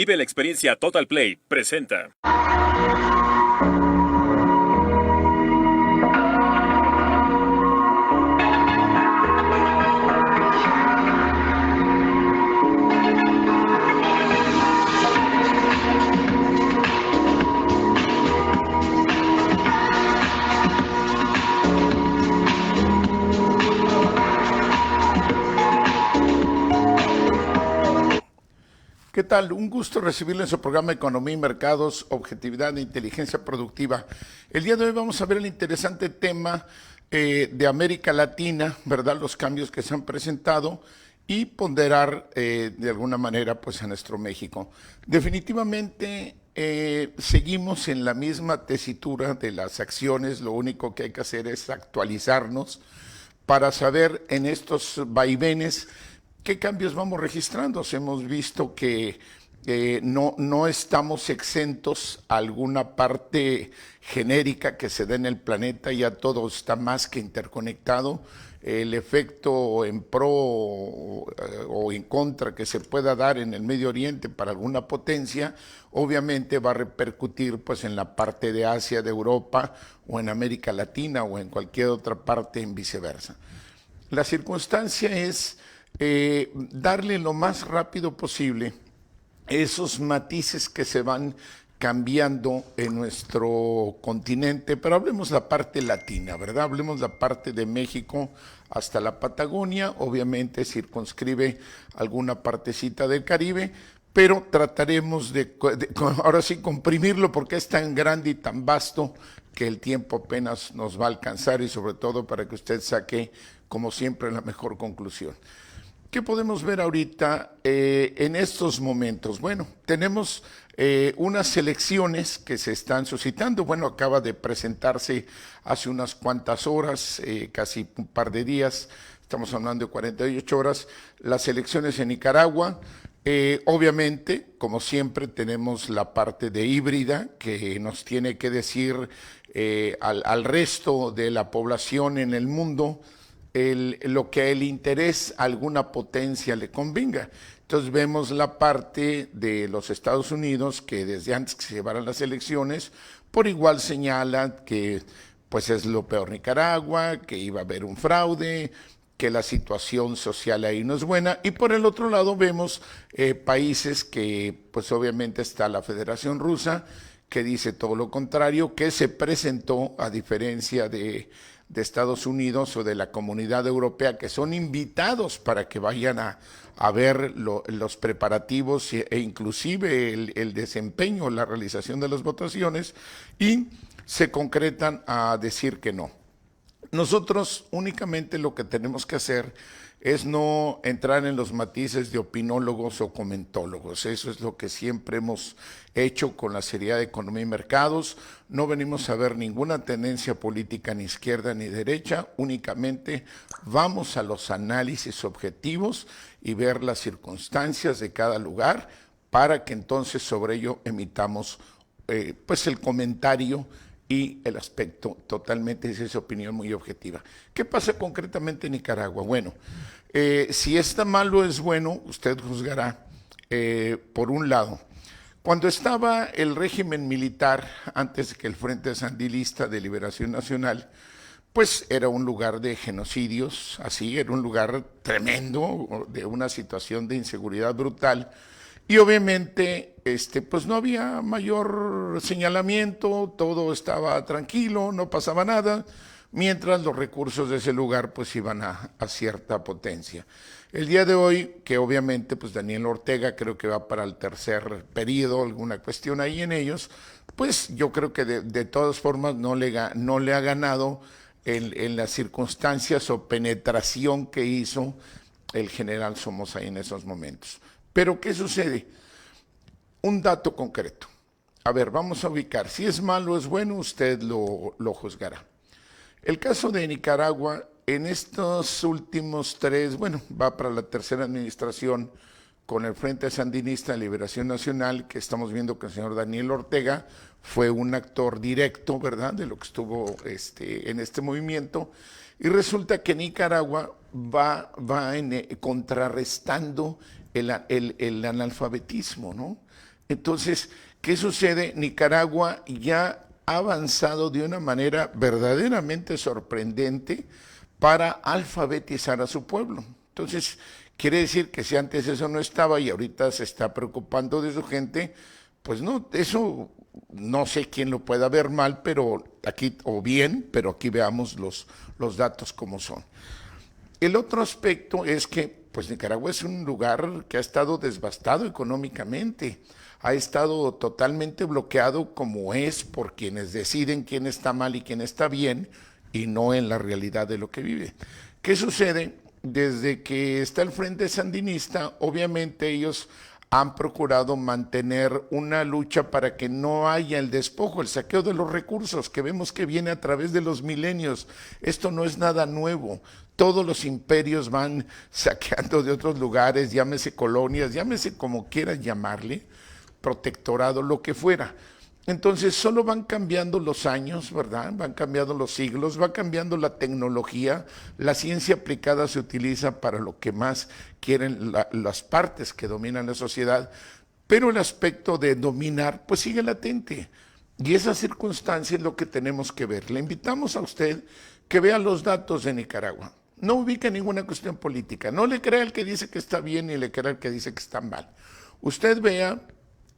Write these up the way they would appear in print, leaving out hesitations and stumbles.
Vive la experiencia Total Play. Presenta. ¿Qué tal? Un gusto recibirle en su programa Economía y Mercados, Objetividad e Inteligencia Productiva. El día de hoy vamos a ver el interesante tema de América Latina, ¿verdad? Los cambios que se han presentado y ponderar de alguna manera pues a nuestro México. Definitivamente seguimos en la misma tesitura de las acciones, lo único que hay que hacer es actualizarnos para saber en estos vaivenes ¿qué cambios vamos registrando? Hemos visto que no estamos exentos a alguna parte genérica que se da en el planeta, ya todo está más que interconectado. El efecto en pro o en contra que se pueda dar en el Medio Oriente para alguna potencia, obviamente va a repercutir pues en la parte de Asia, de Europa, o en América Latina, o en cualquier otra parte, en viceversa. La circunstancia es darle lo más rápido posible esos matices que se van cambiando en nuestro continente, pero hablemos la parte latina, ¿verdad? Hablemos la parte de México hasta la Patagonia, obviamente circunscribe alguna partecita del Caribe, pero trataremos ahora sí comprimirlo porque es tan grande y tan vasto que el tiempo apenas nos va a alcanzar y sobre todo para que usted saque, como siempre, la mejor conclusión. ¿Qué podemos ver ahorita en estos momentos? Bueno, tenemos unas elecciones que se están suscitando. Bueno, acaba de presentarse hace unas cuantas horas, casi un par de días, estamos hablando de 48 horas, las elecciones en Nicaragua. Obviamente, como siempre, tenemos la parte de híbrida que nos tiene que decir al resto de la población en el mundo lo que el interés a alguna potencia le convenga. Entonces vemos la parte de los Estados Unidos que desde antes que se llevaran las elecciones, por igual señala que pues es lo peor Nicaragua, que iba a haber un fraude, que la situación social ahí no es buena, y por el otro lado vemos países que pues obviamente está la Federación Rusa, que dice todo lo contrario, que se presentó a diferencia de Estados Unidos o de la Comunidad Europea, que son invitados para que vayan a ver los preparativos e inclusive el desempeño, la realización de las votaciones, y se concretan a decir que no. Nosotros únicamente lo que tenemos que hacer es no entrar en los matices de opinólogos o comentólogos. Eso es lo que siempre hemos hecho con la seriedad de Economía y Mercados. No venimos a ver ninguna tendencia política ni izquierda ni derecha, únicamente vamos a los análisis objetivos y ver las circunstancias de cada lugar para que entonces sobre ello emitamos pues el comentario y el aspecto totalmente es esa opinión muy objetiva. ¿Qué pasa concretamente en Nicaragua? Bueno, si está mal o es bueno, usted juzgará. Por un lado, cuando estaba el régimen militar, antes de que el Frente Sandinista de Liberación Nacional, pues era un lugar de genocidios, así, era un lugar tremendo, de una situación de inseguridad brutal, y obviamente pues no había mayor señalamiento, todo estaba tranquilo, no pasaba nada, mientras los recursos de ese lugar pues iban a cierta potencia. El día de hoy, que obviamente pues Daniel Ortega creo que va para el tercer periodo, alguna cuestión ahí en ellos, pues yo creo que de todas formas no le ha ganado en las circunstancias o penetración que hizo el general Somoza ahí en esos momentos. Pero ¿qué sucede? Un dato concreto. A ver, vamos a ubicar. Si es malo o es bueno, usted lo juzgará. El caso de Nicaragua, en estos últimos va para la tercera administración con el Frente Sandinista de Liberación Nacional, que estamos viendo que el señor Daniel Ortega fue un actor directo, ¿verdad?, de lo que estuvo en este movimiento, y resulta que Nicaragua va contrarrestando el analfabetismo, ¿no? Entonces, ¿qué sucede? Nicaragua ya ha avanzado de una manera verdaderamente sorprendente para alfabetizar a su pueblo. Entonces, quiere decir que si antes eso no estaba y ahorita se está preocupando de su gente, pues no, eso no sé quién lo pueda ver mal, pero aquí, o bien, pero aquí veamos los datos como son. El otro aspecto es que pues Nicaragua es un lugar que ha estado devastado económicamente, ha estado totalmente bloqueado como es por quienes deciden quién está mal y quién está bien y no en la realidad de lo que vive. ¿Qué sucede? Desde que está el Frente Sandinista, obviamente ellos han procurado mantener una lucha para que no haya el despojo, el saqueo de los recursos que vemos que viene a través de los milenios. Esto no es nada nuevo. Todos los imperios van saqueando de otros lugares, llámese colonias, llámese como quieran llamarle, protectorado, lo que fuera. Entonces solo van cambiando los años, ¿verdad? Van cambiando los siglos, va cambiando la tecnología, la ciencia aplicada se utiliza para lo que más quieren las partes que dominan la sociedad, pero el aspecto de dominar pues sigue latente. Y esa circunstancia es lo que tenemos que ver. Le invitamos a usted que vea los datos de Nicaragua. No ubique ninguna cuestión política, no le crea el que dice que está bien ni le crea el que dice que está mal. Usted vea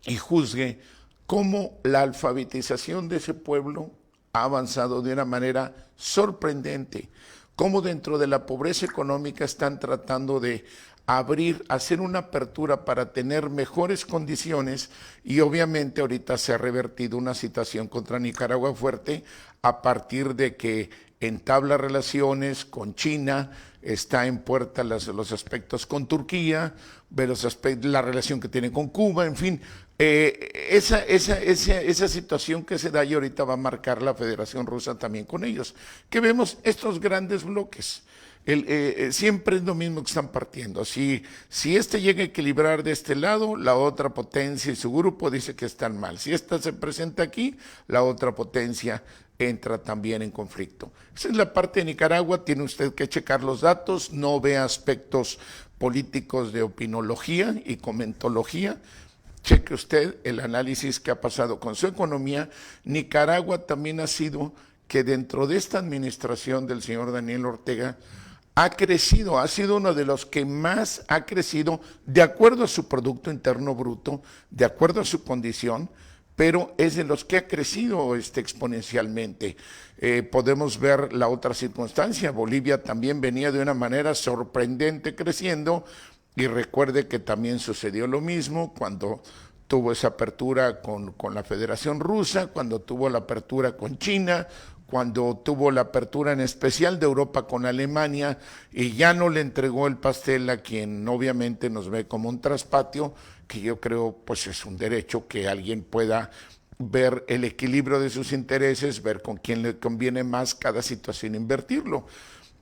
y juzgue cómo la alfabetización de ese pueblo ha avanzado de una manera sorprendente, cómo dentro de la pobreza económica están tratando de abrir, hacer una apertura para tener mejores condiciones y obviamente ahorita se ha revertido una situación contra Nicaragua fuerte a partir de que entabla relaciones con China, está en puerta los aspectos con Turquía, la relación que tiene con Cuba, en fin, esa situación que se da y ahorita va a marcar la Federación Rusa también con ellos, que vemos estos grandes bloques. Siempre es lo mismo que están partiendo. Si este llega a equilibrar de este lado, la otra potencia y su grupo dice que están mal. Si esta se presenta aquí, la otra potencia entra también en conflicto. Esa es la parte de Nicaragua, tiene usted que checar los datos, no ve aspectos políticos de opinología y comentología. Cheque usted el análisis que ha pasado con su economía. Nicaragua también ha sido que dentro de esta administración del señor Daniel Ortega ha crecido, ha sido uno de los que más ha crecido de acuerdo a su Producto Interno Bruto, de acuerdo a su condición, pero es de los que ha crecido exponencialmente. Podemos ver la otra circunstancia, Bolivia también venía de una manera sorprendente creciendo, y recuerde que también sucedió lo mismo cuando tuvo esa apertura con la Federación Rusa, cuando tuvo la apertura con China, cuando tuvo la apertura en especial de Europa con Alemania y ya no le entregó el pastel a quien obviamente nos ve como un traspatio, que yo creo pues es un derecho que alguien pueda ver el equilibrio de sus intereses, ver con quién le conviene más cada situación, invertirlo.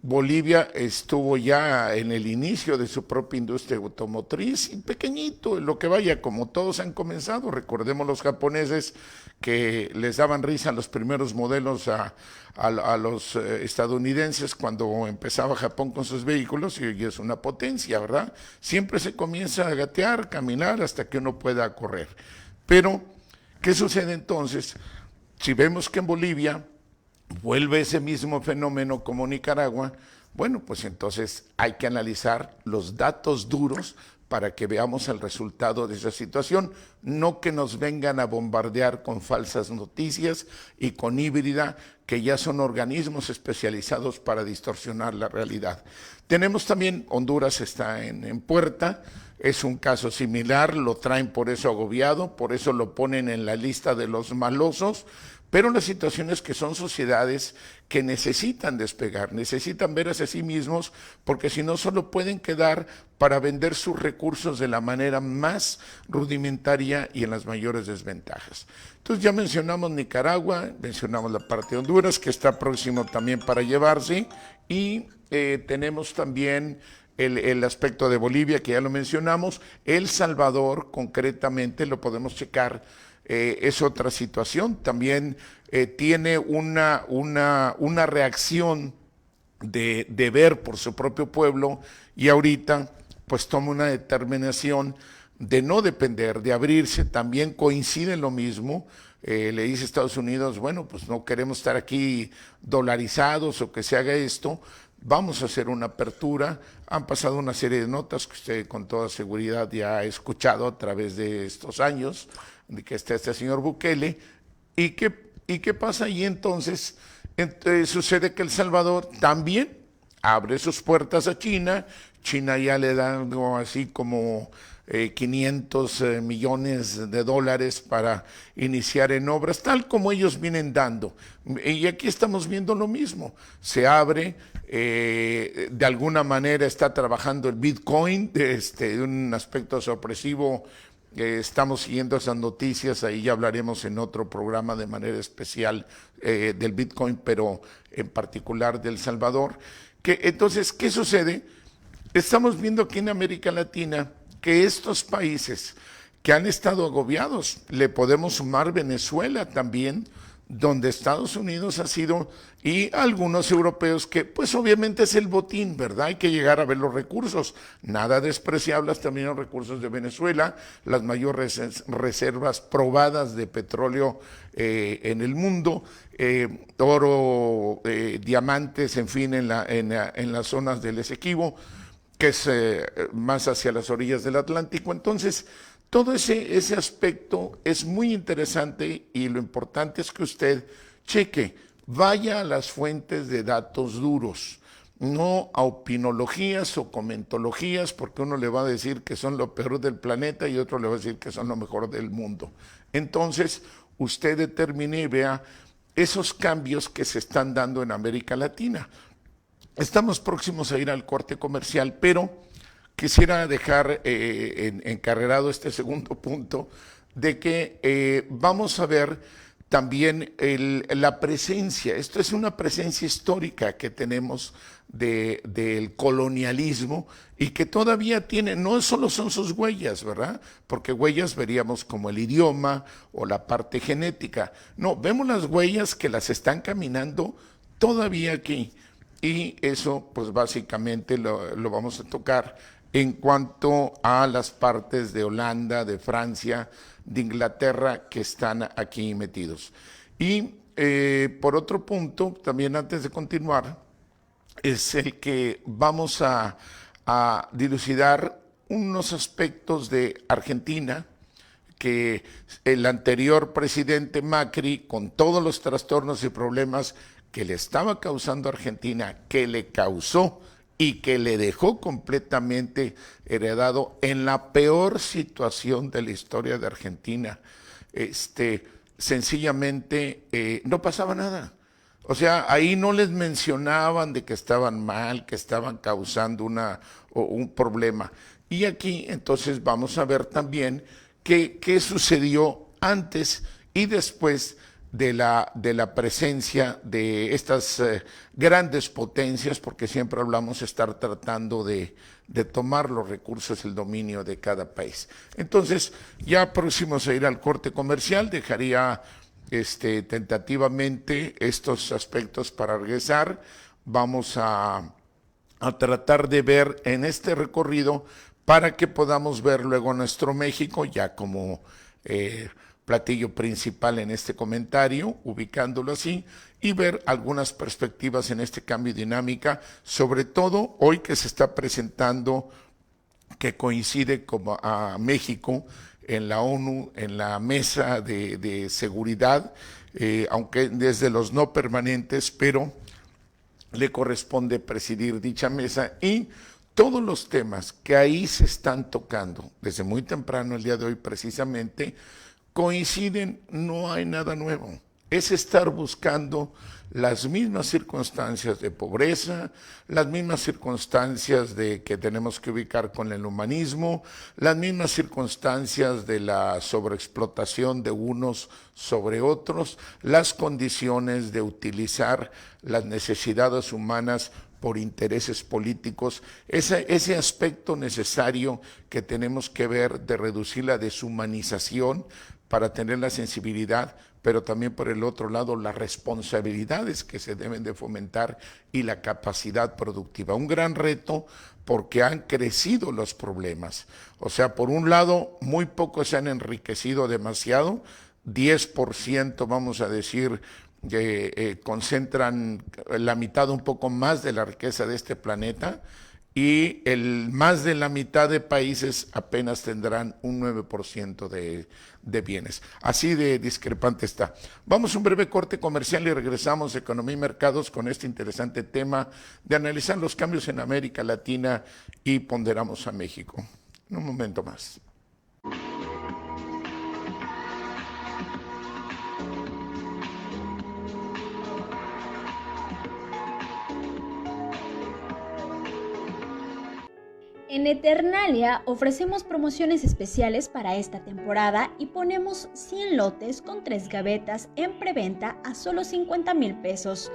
Bolivia estuvo ya en el inicio de su propia industria automotriz y pequeñito, lo que vaya, como todos han comenzado. Recordemos los japoneses que les daban risa los primeros modelos a los estadounidenses cuando empezaba Japón con sus vehículos y es una potencia, ¿verdad? Siempre se comienza a gatear, caminar hasta que uno pueda correr. Pero, ¿qué sucede entonces? Si vemos que en Bolivia vuelve ese mismo fenómeno como Nicaragua, bueno, pues entonces hay que analizar los datos duros para que veamos el resultado de esa situación, no que nos vengan a bombardear con falsas noticias y con híbrida, que ya son organismos especializados para distorsionar la realidad. Tenemos también, Honduras está en puerta, es un caso similar, lo traen por eso agobiado, por eso lo ponen en la lista de los malosos, pero la situación es que son sociedades que necesitan despegar, necesitan verse a sí mismos, porque si no solo pueden quedar para vender sus recursos de la manera más rudimentaria y en las mayores desventajas. Entonces ya mencionamos Nicaragua, mencionamos la parte de Honduras, que está próximo también para llevarse, y tenemos también el aspecto de Bolivia, que ya lo mencionamos. El Salvador, concretamente, lo podemos checar, es otra situación, también tiene una reacción de ver por su propio pueblo y ahorita pues toma una determinación de no depender, de abrirse, también coincide en lo mismo. Le dice Estados Unidos, bueno, pues no queremos estar aquí dolarizados o que se haga esto, vamos a hacer una apertura. Han pasado una serie de notas que usted con toda seguridad ya ha escuchado a través de estos años, de que está este señor Bukele. ¿Y qué pasa? Y entonces sucede que El Salvador también abre sus puertas a China. China ya le da algo así como 500 millones de dólares para iniciar en obras, tal como ellos vienen dando. Y aquí estamos viendo lo mismo. Se abre, de alguna manera está trabajando el Bitcoin, de un aspecto sorpresivo. Estamos siguiendo esas noticias, ahí ya hablaremos en otro programa de manera especial del Bitcoin, pero en particular de El Salvador. Entonces, ¿qué sucede? Estamos viendo aquí en América Latina que estos países que han estado agobiados, le podemos sumar Venezuela también, donde Estados Unidos ha sido, y algunos europeos que pues obviamente es el botín, ¿verdad? Hay que llegar a ver los recursos, nada despreciables también los recursos de Venezuela, las mayores reservas probadas de petróleo en el mundo, oro, diamantes, en fin, en las zonas del Esequibo, que es más hacia las orillas del Atlántico. Entonces, todo ese aspecto es muy interesante y lo importante es que usted cheque, vaya a las fuentes de datos duros, no a opinologías o comentologías, porque uno le va a decir que son lo peor del planeta y otro le va a decir que son lo mejor del mundo. Entonces, usted determine y vea esos cambios que se están dando en América Latina. Estamos próximos a ir al corte comercial, pero quisiera dejar encarrerado este segundo punto de que vamos a ver también la presencia, esto es una presencia histórica que tenemos del colonialismo y que todavía tiene, no solo son sus huellas, ¿verdad? Porque huellas veríamos como el idioma o la parte genética, no, vemos las huellas que las están caminando todavía aquí. Y eso, pues básicamente lo vamos a tocar en cuanto a las partes de Holanda, de Francia, de Inglaterra que están aquí metidos. Y por otro punto, también antes de continuar, es el que vamos a dilucidar unos aspectos de Argentina, que el anterior presidente Macri, con todos los trastornos y problemas que le estaba causando a Argentina, que le causó y que le dejó completamente heredado en la peor situación de la historia de Argentina, sencillamente no pasaba nada. O sea, ahí no les mencionaban de que estaban mal, que estaban causando un problema. Y aquí entonces vamos a ver también qué sucedió antes y después de la presencia de estas grandes potencias, porque siempre hablamos estar tratando de tomar los recursos, el dominio de cada país. Entonces, ya próximos a ir al corte comercial, dejaría tentativamente estos aspectos para regresar. Vamos a tratar de ver en este recorrido para que podamos ver luego nuestro México ya como platillo principal en este comentario, ubicándolo así, y ver algunas perspectivas en este cambio de dinámica, sobre todo hoy que se está presentando, que coincide como a México en la ONU, en la mesa de seguridad, aunque desde los no permanentes, pero le corresponde presidir dicha mesa y todos los temas que ahí se están tocando desde muy temprano el día de hoy precisamente coinciden, no hay nada nuevo. Es estar buscando las mismas circunstancias de pobreza, las mismas circunstancias de que tenemos que ubicar con el humanismo, las mismas circunstancias de la sobreexplotación de unos sobre otros, las condiciones de utilizar las necesidades humanas por intereses políticos, ese aspecto necesario que tenemos que ver de reducir la deshumanización para tener la sensibilidad, pero también por el otro lado las responsabilidades que se deben de fomentar y la capacidad productiva. Un gran reto porque han crecido los problemas. O sea, por un lado, muy pocos se han enriquecido demasiado, 10% vamos a decir, concentran la mitad, un poco más de la riqueza de este planeta, y más de la mitad de países apenas tendrán un 9% de bienes. Así de discrepante está. Vamos a un breve corte comercial y regresamos a Economía y Mercados con este interesante tema de analizar los cambios en América Latina y ponderamos a México. En un momento más. En Eternalia ofrecemos promociones especiales para esta temporada y ponemos 100 lotes con 3 gavetas en preventa a solo 50,000 pesos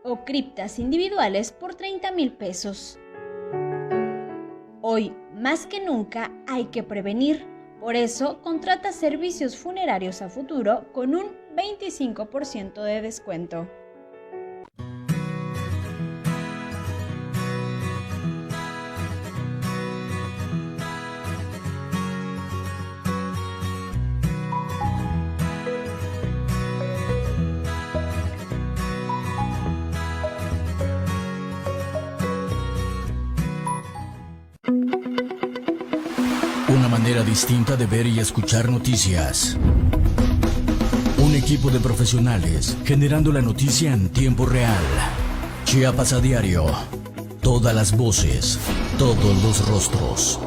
o criptas individuales por 30,000 pesos. Hoy, más que nunca, hay que prevenir. Por eso, contrata servicios funerarios a futuro con un 25% de descuento. Una manera distinta de ver y escuchar noticias. Un equipo de profesionales generando la noticia en tiempo real. Chiapas a diario. Todas las voces, todos los rostros.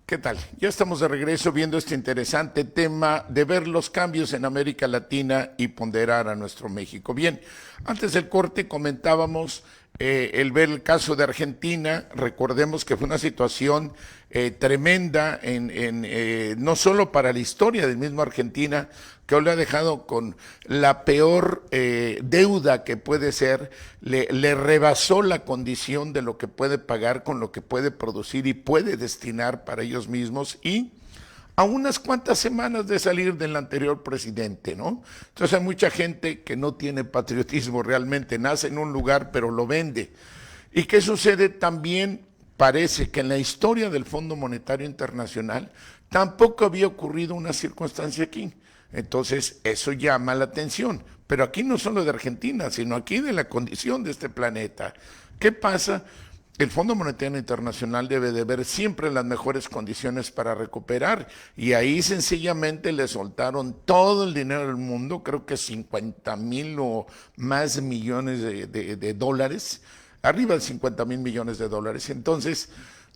¿Qué tal? Ya estamos de regreso viendo este interesante tema de ver los cambios en América Latina y ponderar a nuestro México. Bien, antes del corte comentábamos el ver el caso de Argentina. Recordemos que fue una situación tremenda, no solo para la historia del mismo Argentina, que hoy le ha dejado con la peor deuda que puede ser, le rebasó la condición de lo que puede pagar con lo que puede producir y puede destinar para ellos mismos, y a unas cuantas semanas de salir del anterior presidente, ¿no? Entonces hay mucha gente que no tiene patriotismo realmente, nace en un lugar pero lo vende. ¿Y qué sucede? También parece que en la historia del Fondo Monetario Internacional tampoco había ocurrido una circunstancia aquí. Entonces eso llama la atención, pero aquí no solo de Argentina, sino aquí de la condición de este planeta. ¿Qué pasa? El Fondo Monetario Internacional debe de ver siempre las mejores condiciones para recuperar, y ahí sencillamente le soltaron todo el dinero del mundo, creo que 50,000 o más millones de dólares, arriba de 50,000 millones de dólares. Entonces,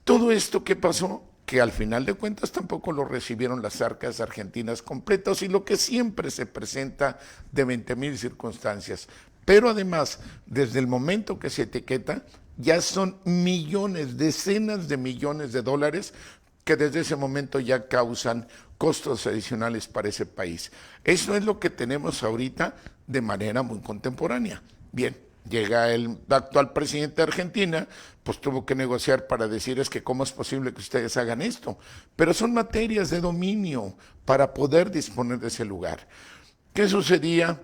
todo esto, ¿qué pasó? Que al final de cuentas tampoco lo recibieron las arcas argentinas completas, y lo que siempre se presenta de 20,000 circunstancias. Pero además, desde el momento que se etiqueta, ya son millones, decenas de millones de dólares que desde ese momento ya causan costos adicionales para ese país. Eso es lo que tenemos ahorita de manera muy contemporánea. Bien, llega el actual presidente de Argentina, pues tuvo que negociar para decir, es que cómo es posible que ustedes hagan esto, pero son materias de dominio para poder disponer de ese lugar. ¿Qué sucedía?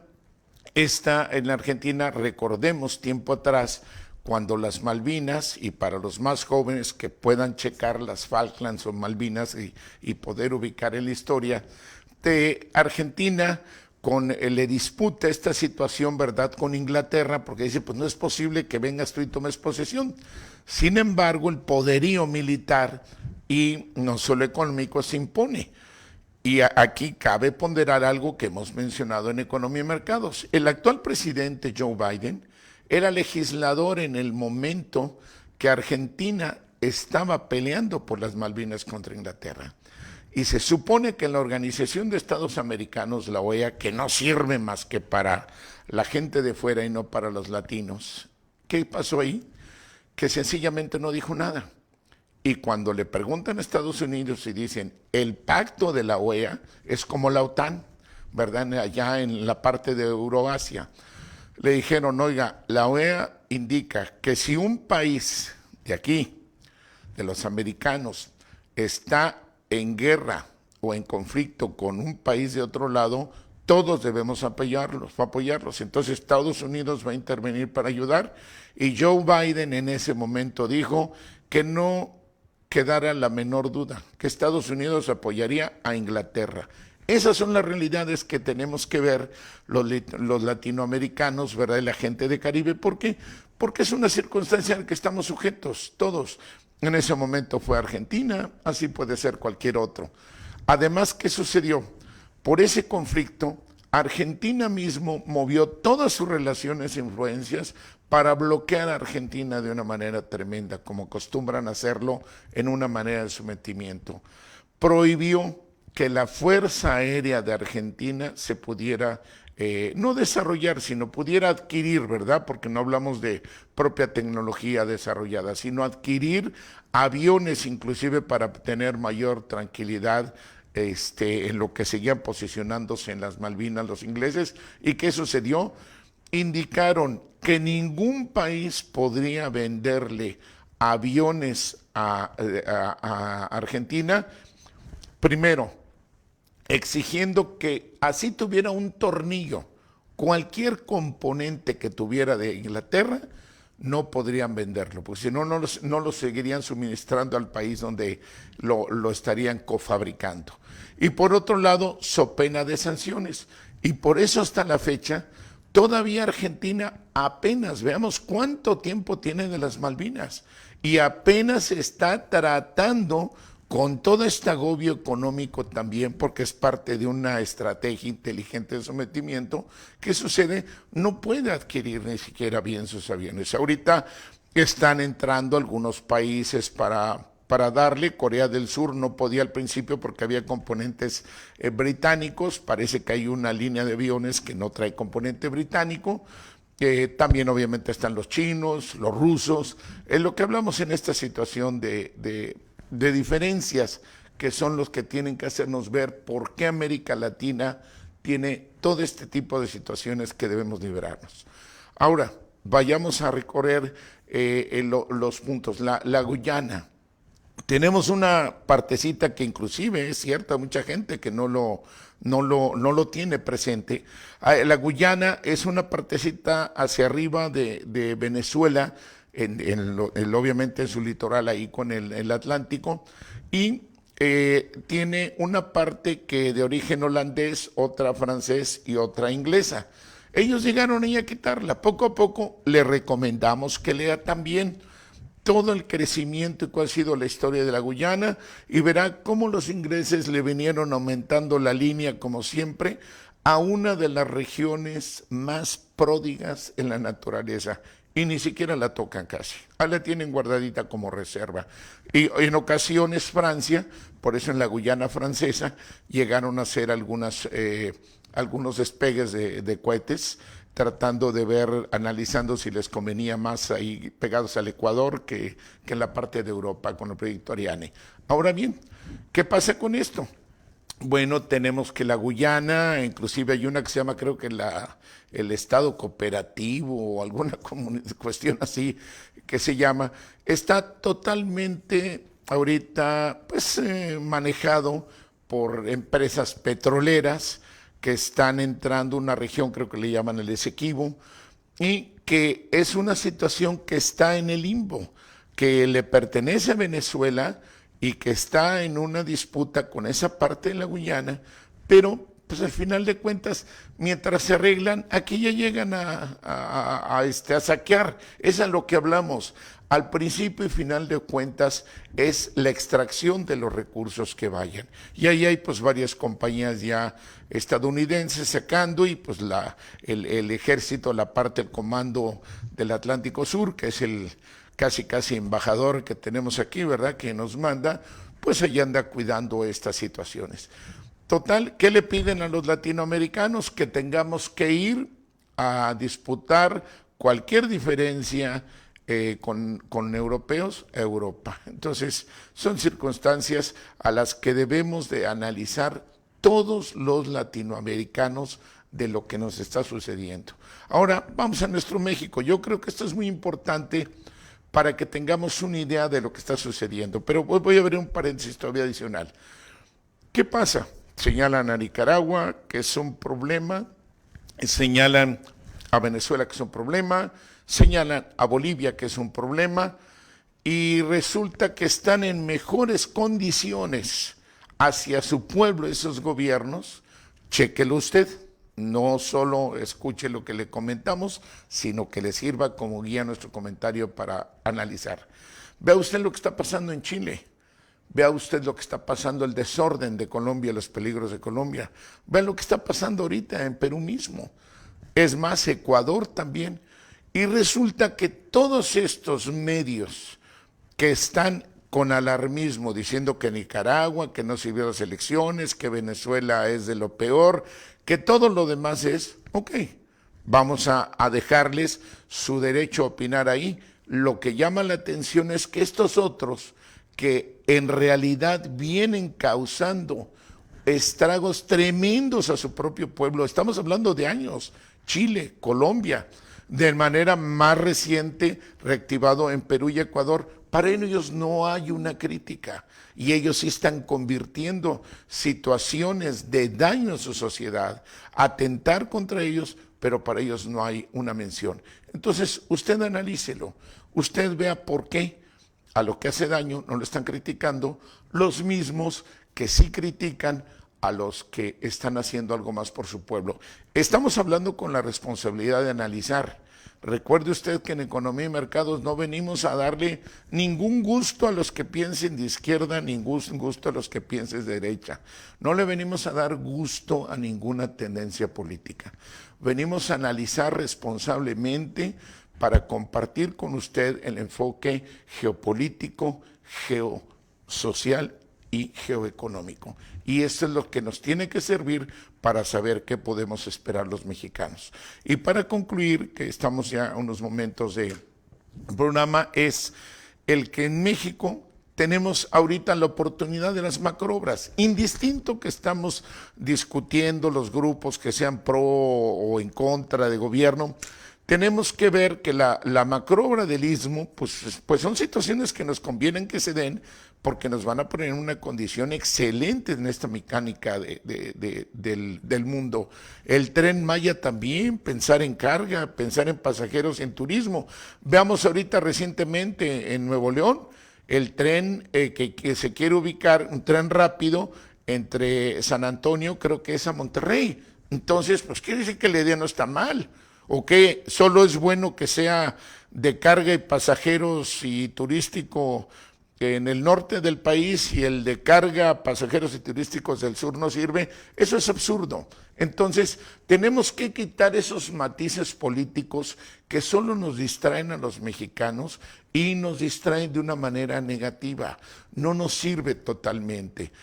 En la Argentina, recordemos tiempo atrás, cuando las Malvinas, y para los más jóvenes que puedan checar las Falklands o Malvinas y poder ubicar en la historia, de Argentina le disputa esta situación, ¿verdad?, con Inglaterra, porque dice, pues no es posible que vengas tú y tomes posesión. Sin embargo, el poderío militar y no solo económico se impone. Y aquí cabe ponderar algo que hemos mencionado en Economía y Mercados. El actual presidente Joe Biden era legislador en el momento que Argentina estaba peleando por las Malvinas contra Inglaterra. Y se supone que en la Organización de Estados Americanos, la OEA, que no sirve más que para la gente de fuera y no para los latinos, ¿qué pasó ahí? que sencillamente no dijo nada. Y cuando le preguntan a Estados Unidos y dicen, el pacto de la OEA es como la OTAN, ¿verdad? Allá en la parte de Euroasia. Le dijeron, oiga, la OEA indica que si un país de aquí, de los americanos, está en guerra o en conflicto con un país de otro lado, todos debemos apoyarlos. Entonces Estados Unidos va a intervenir para ayudar, y Joe Biden en ese momento dijo que no quedara la menor duda, que Estados Unidos apoyaría a Inglaterra. Esas son las realidades que tenemos que ver los latinoamericanos, ¿verdad? Y la gente de Caribe. ¿Por qué? Porque es una circunstancia en la que estamos sujetos todos. En ese momento fue Argentina, así puede ser cualquier otro. Además, ¿qué sucedió? Por ese conflicto, Argentina mismo movió todas sus relaciones e influencias para bloquear a Argentina de una manera tremenda, como acostumbran hacerlo en una manera de sometimiento. Prohibió que la Fuerza Aérea de Argentina se pudiera no desarrollar, sino pudiera adquirir, ¿verdad? Porque no hablamos de propia tecnología desarrollada, sino adquirir aviones inclusive para tener mayor tranquilidad en lo que seguían posicionándose en las Malvinas los ingleses. ¿Y qué sucedió? Indicaron que ningún país podría venderle aviones a Argentina, primero, exigiendo que así tuviera un tornillo, cualquier componente que tuviera de Inglaterra, no podrían venderlo, porque si no, no lo seguirían suministrando al país donde lo estarían cofabricando. Y por otro lado, so pena de sanciones. Y por eso hasta la fecha, todavía Argentina apenas, veamos cuánto tiempo tiene de las Malvinas, y apenas está tratando con todo este agobio económico también, porque es parte de una estrategia inteligente de sometimiento. ¿Qué sucede? No puede adquirir ni siquiera bien sus aviones. Ahorita están entrando algunos países para darle. Corea del Sur no podía al principio porque había componentes británicos. Parece que hay una línea de aviones que no trae componente británico. También obviamente están los chinos, los rusos. Es lo que hablamos en esta situación de diferencias, que son los que tienen que hacernos ver por qué América Latina tiene todo este tipo de situaciones que debemos liberarnos. Ahora, vayamos a recorrer los puntos. La Guyana. Tenemos una partecita que inclusive es cierta, mucha gente que no lo tiene presente. La Guyana es una partecita hacia arriba de Venezuela, obviamente en su litoral ahí con el Atlántico, y tiene una parte que de origen holandés, otra francés y otra inglesa. Ellos llegaron ahí a quitarla. Poco a poco le recomendamos que lea también todo el crecimiento y cuál ha sido la historia de la Guyana, y verá cómo los ingleses le vinieron aumentando la línea, como siempre, a una de las regiones más pródigas en la naturaleza. Y ni siquiera la tocan casi, la tienen guardadita como reserva. Y en ocasiones Francia, por eso en la Guyana francesa, llegaron a hacer algunos despegues de cohetes, tratando de ver, analizando si les convenía más ahí pegados al Ecuador que en la parte de Europa con el proyecto Ariane. Ahora bien, ¿qué pasa con esto? Bueno, tenemos que la Guyana, inclusive hay una que se llama, creo que el Estado Cooperativo o alguna cuestión así que se llama, está totalmente ahorita pues manejado por empresas petroleras que están entrando a una región, creo que le llaman el Esequibo, y que es una situación que está en el limbo, que le pertenece a Venezuela y que está en una disputa con esa parte de la Guyana, pero pues al final de cuentas, mientras se arreglan, aquí ya llegan a saquear. Es a lo que hablamos. Al principio y final de cuentas es la extracción de los recursos que vayan. Y ahí hay pues varias compañías ya estadounidenses sacando, y pues el ejército, la parte del comando del Atlántico Sur, que es el casi embajador que tenemos aquí, ¿verdad?, que nos manda, pues allá anda cuidando estas situaciones. Total, ¿qué le piden a los latinoamericanos? Que tengamos que ir a disputar cualquier diferencia con europeos a Europa. Entonces, son circunstancias a las que debemos de analizar todos los latinoamericanos de lo que nos está sucediendo. Ahora, vamos a nuestro México. Yo creo que esto es muy importante para que tengamos una idea de lo que está sucediendo. Pero voy a abrir un paréntesis todavía adicional. ¿Qué pasa? Señalan a Nicaragua que es un problema, señalan a Venezuela que es un problema, señalan a Bolivia que es un problema, y resulta que están en mejores condiciones hacia su pueblo esos gobiernos. Chéquelo usted, no solo escuche lo que le comentamos, sino que le sirva como guía nuestro comentario para analizar. Vea usted lo que está pasando en Chile. Vea usted lo que está pasando, el desorden de Colombia, los peligros de Colombia. Vea lo que está pasando ahorita en Perú mismo. Es más, Ecuador también. Y resulta que todos estos medios que están con alarmismo diciendo que Nicaragua, que no sirvió las elecciones, que Venezuela es de lo peor, que todo lo demás es, ok, vamos a dejarles su derecho a opinar ahí. Lo que llama la atención es que estos otros, que en realidad vienen causando estragos tremendos a su propio pueblo, estamos hablando de años, Chile, Colombia, de manera más reciente reactivado en Perú y Ecuador, para ellos no hay una crítica y ellos sí están convirtiendo situaciones de daño en su sociedad, atentar contra ellos, pero para ellos no hay una mención. Entonces, usted analícelo, usted vea por qué a lo que hace daño no lo están criticando los mismos que sí critican a los que están haciendo algo más por su pueblo. Estamos hablando con la responsabilidad de analizar. Recuerde usted que en Economía y Mercados no venimos a darle ningún gusto a los que piensen de izquierda, ningún gusto a los que piensen de derecha. No le venimos a dar gusto a ninguna tendencia política. Venimos a analizar responsablemente para compartir con usted el enfoque geopolítico, geosocial y geoeconómico. Y esto es lo que nos tiene que servir para saber qué podemos esperar los mexicanos. Y para concluir, que estamos ya a unos momentos de programa, es el que en México tenemos ahorita la oportunidad de las macroobras, indistinto que estamos discutiendo los grupos que sean pro o en contra de gobierno. Tenemos que ver que la macroobra del Istmo, pues son situaciones que nos convienen que se den, porque nos van a poner en una condición excelente en esta mecánica del mundo. El Tren Maya también, pensar en carga, pensar en pasajeros, en turismo. Veamos ahorita recientemente en Nuevo León, el tren que se quiere ubicar, un tren rápido entre San Antonio, creo que es a Monterrey. Entonces, pues quiere decir que la idea no está mal. ¿O que solo es bueno que sea de carga y pasajeros y turístico en el norte del país y el de carga, pasajeros y turísticos del sur no sirve? Eso es absurdo. Entonces, tenemos que quitar esos matices políticos que solo nos distraen a los mexicanos y nos distraen de una manera negativa. No nos sirve totalmente.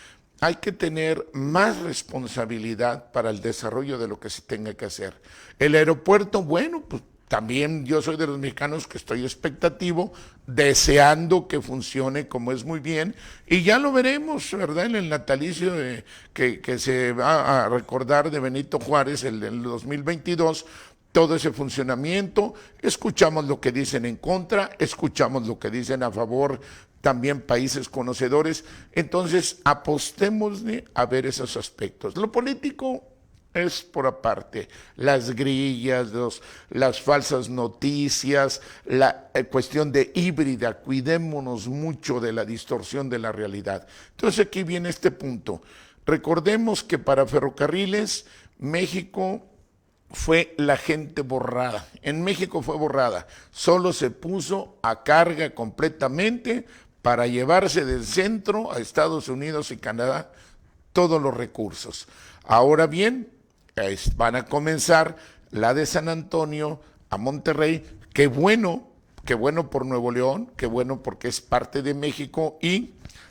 Hay que tener más responsabilidad para el desarrollo de lo que se tenga que hacer. El aeropuerto, bueno, pues también yo soy de los mexicanos que estoy expectativo, deseando que funcione como es muy bien, y ya lo veremos, ¿verdad? En el natalicio que se va a recordar de Benito Juárez, el del 2022, todo ese funcionamiento. Escuchamos lo que dicen en contra, escuchamos lo que dicen a favor, también países conocedores. Entonces, apostémosle a ver esos aspectos. Lo político es por aparte, las grillas, las falsas noticias, la cuestión de híbrida, cuidémonos mucho de la distorsión de la realidad. Entonces aquí viene este punto. Recordemos que para Ferrocarriles, México fue la gente borrada. En México fue borrada. Solo se puso a carga completamente para llevarse del centro a Estados Unidos y Canadá todos los recursos. Ahora bien, van a comenzar la de San Antonio a Monterrey. Qué bueno por Nuevo León, qué bueno porque es parte de México, y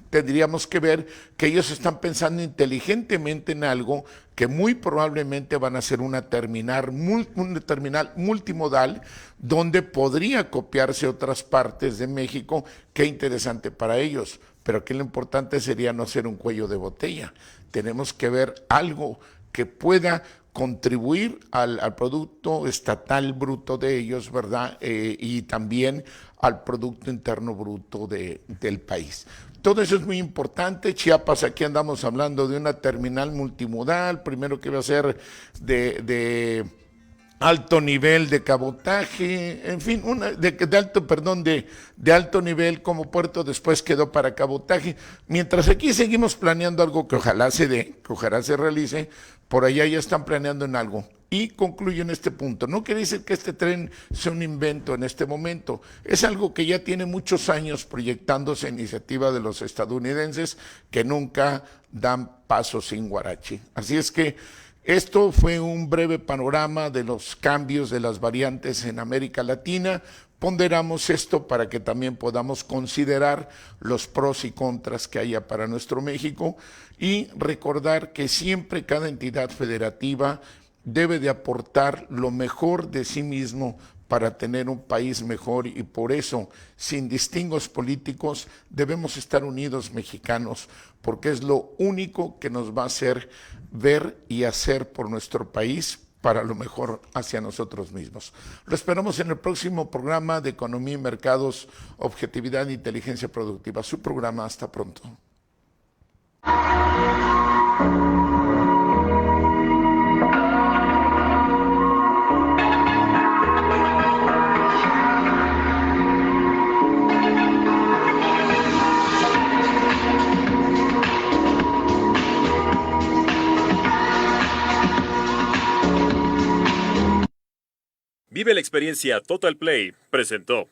tendríamos que ver que ellos están pensando inteligentemente en algo que muy probablemente van a ser una terminal multimodal donde podría copiarse otras partes de México. Qué interesante para ellos, pero aquí lo importante sería no ser un cuello de botella. Tenemos que ver algo que pueda contribuir al producto estatal bruto de ellos, ¿verdad? Y también al Producto Interno Bruto del país. Todo eso es muy importante. Chiapas, aquí andamos hablando de una terminal multimodal, primero que va a ser de alto nivel de cabotaje, en fin, de alto nivel como puerto, después quedó para cabotaje. Mientras aquí seguimos planeando algo que ojalá se dé, que ojalá se realice, por allá ya están planeando en algo. Y concluyo en este punto. No quiere decir que este tren sea un invento en este momento. Es algo que ya tiene muchos años proyectándose a iniciativa de los estadounidenses que nunca dan paso sin guarache. Así es que esto fue un breve panorama de los cambios de las variantes en América Latina. Ponderamos esto para que también podamos considerar los pros y contras que haya para nuestro México y recordar que siempre cada entidad federativa debe de aportar lo mejor de sí mismo para tener un país mejor, y por eso, sin distingos políticos, debemos estar unidos mexicanos, porque es lo único que nos va a hacer ver y hacer por nuestro país para lo mejor hacia nosotros mismos. Lo esperamos en el próximo programa de Economía y Mercados, Objetividad e Inteligencia Productiva. Su programa, hasta pronto. Vive la experiencia Total Play presentó.